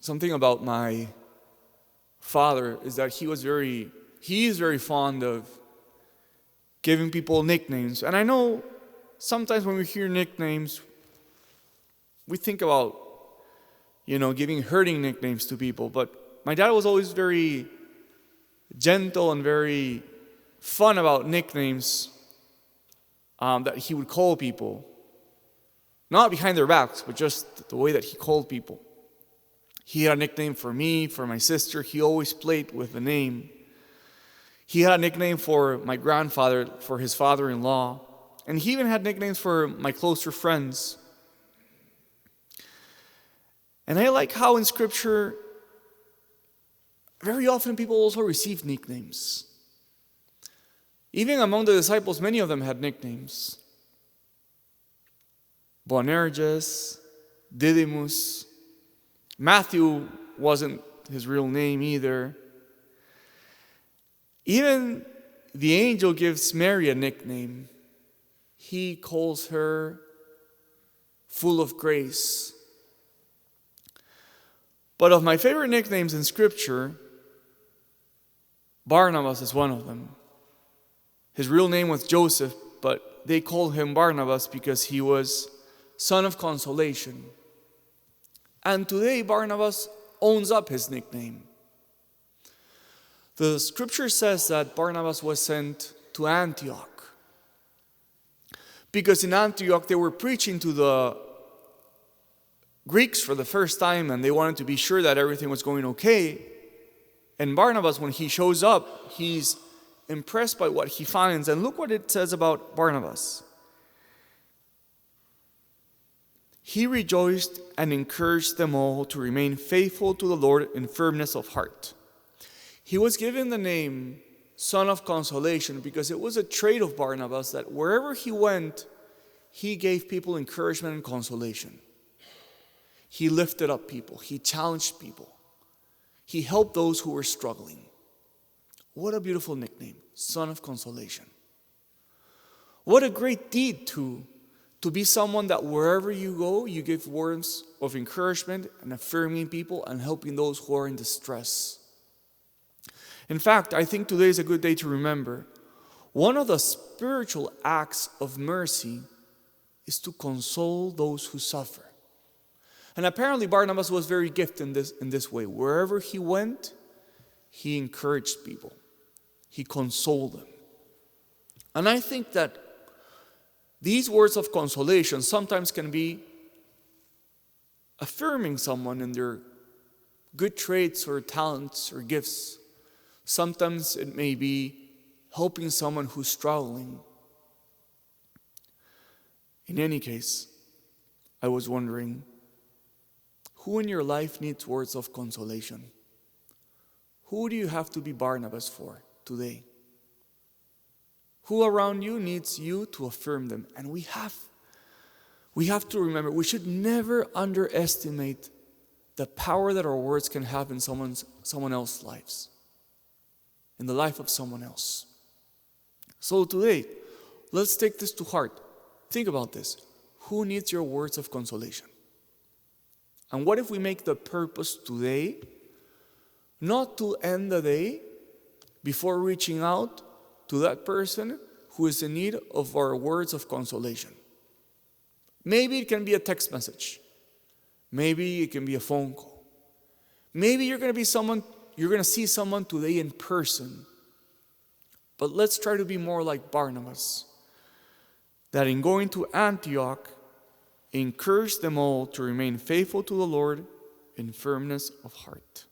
something about my father is that he is very fond of giving people nicknames. And I know sometimes when we hear nicknames, we think about, giving hurting nicknames to people. But my dad was always very gentle and very fun about nicknames that he would call people. Not behind their backs, but just the way that he called people. He had a nickname for me, for my sister. He always played with the name. He had a nickname for my grandfather, for his father-in-law. And he even had nicknames for my closer friends. And I like how in Scripture, very often people also receive nicknames. Even among the disciples, many of them had nicknames. Boanerges, Didymus. Matthew wasn't his real name either. Even the angel gives Mary a nickname. He calls her full of grace. But of my favorite nicknames in Scripture, Barnabas is one of them. His real name was Joseph, but they called him Barnabas because he was son of consolation. And today Barnabas owns up his nickname. The Scripture says that Barnabas was sent to Antioch because in Antioch they were preaching to the Greeks for the first time, and they wanted to be sure that everything was going okay. And Barnabas, when he shows up, he's impressed by what he finds. And look what it says about Barnabas. He rejoiced and encouraged them all to remain faithful to the Lord in firmness of heart. He was given the name Son of Consolation because it was a trait of Barnabas that wherever he went, he gave people encouragement and consolation. He lifted up people. He challenged people. He helped those who were struggling. What a beautiful nickname, Son of Consolation. What a great deed to be someone that wherever you go, you give words of encouragement and affirming people and helping those who are in distress. In fact, I think today is a good day to remember one of the spiritual acts of mercy is to console those who suffer. And apparently Barnabas was very gifted in this way. Wherever he went, he encouraged people. He consoled them. And I think that these words of consolation sometimes can be affirming someone in their good traits or talents or gifts. Sometimes it may be helping someone who's struggling. In any case, I was wondering, who in your life needs words of consolation? Who do you have to be Barnabas for today? Who around you needs you to affirm them? And we have to remember, we should never underestimate the power that our words can have in someone else's lives, in the life of someone else. So today, let's take this to heart. Think about this. Who needs your words of consolation? And what if we make the purpose today not to end the day before reaching out to that person who is in need of our words of consolation? Maybe it can be a text message. Maybe it can be a phone call. Maybe you're going to see someone today in person. But let's try to be more like Barnabas, that in going to Antioch, encourage them all to remain faithful to the Lord in firmness of heart.